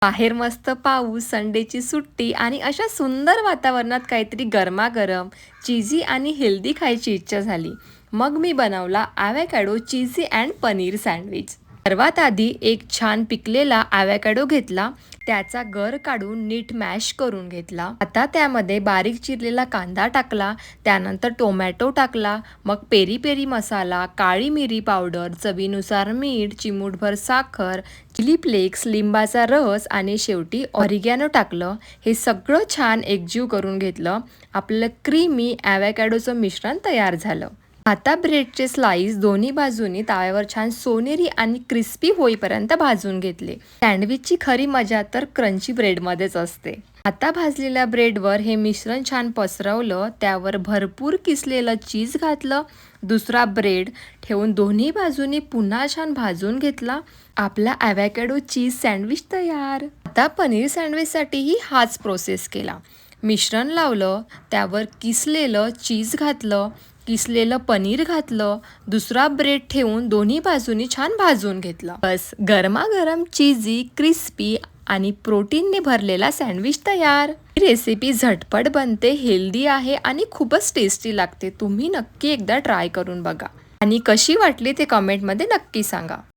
बाहेर मस्त पाऊस, संडेची सुट्टी आणि अशा सुंदर वातावरणात काहीतरी गरमागरम, चीझी आणि हेल्दी खायची इच्छा झाली. मग मी बनवला ॲव्होकॅडो चीझी अँड पनीर सँडविच. सर्वात आधी एक छान पिकलेला ॲव्होकॅडो घेतला, त्याचा गर काढून नीट मॅश करून घेतला. आता त्यामध्ये बारीक चिरलेला कांदा टाकला, त्यानंतर टोमॅटो टाकला, मग पेरी पेरी मसाला, काळी मिरी पावडर, चवीनुसार मीठ, चिमूटभर साखर, चिली फ्लेक्स, लिंबाचा रस आणि शेवटी ऑरिगॅनो टाकलं. हे सगळं छान एकजीव करून घेतलं. आपलं क्रीमी ॲव्होकॅडोचं मिश्रण तयार झालं. आता ब्रेडचे स्लाइस दोन्ही बाजूनी ताव्यावर छान सोनेरी आणि क्रिस्पी होईपर्यंत भाजून घेतले. सँडविचची खरी मजा तर क्रंची ब्रेडमध्येच असते. आता भाजलेल्या ब्रेडवर हे मिश्रण छान पसरवलं, त्यावर भरपूर किसलेलं चीज घातलं. दुसरा ब्रेड ठेवून दोन्ही बाजूनी पुन्हा छान भाजून घेतला. आपला ॲव्होकॅडो चीज सँडविच तयार. आता पनीर सँडविचसाठीही हाच प्रोसेस केला. मिश्रण लावलं, त्यावर किसलेलं चीज घातलं, किसलेलं पनीर घातलं, दुसरा ब्रेड ठेवून दोन्ही बाजूनी छान भाजून घेतलं. बस, गरमागरम चीझी, क्रिस्पी आणि प्रोटीनने भरलेला सँडविच तयार. ही रेसिपी झटपट बनते, हेल्दी आहे आणि खूपच टेस्टी लागते. तुम्ही नक्की एकदा ट्राय करून बघा आणि कशी वाटली ते कमेंटमध्ये नक्की सांगा.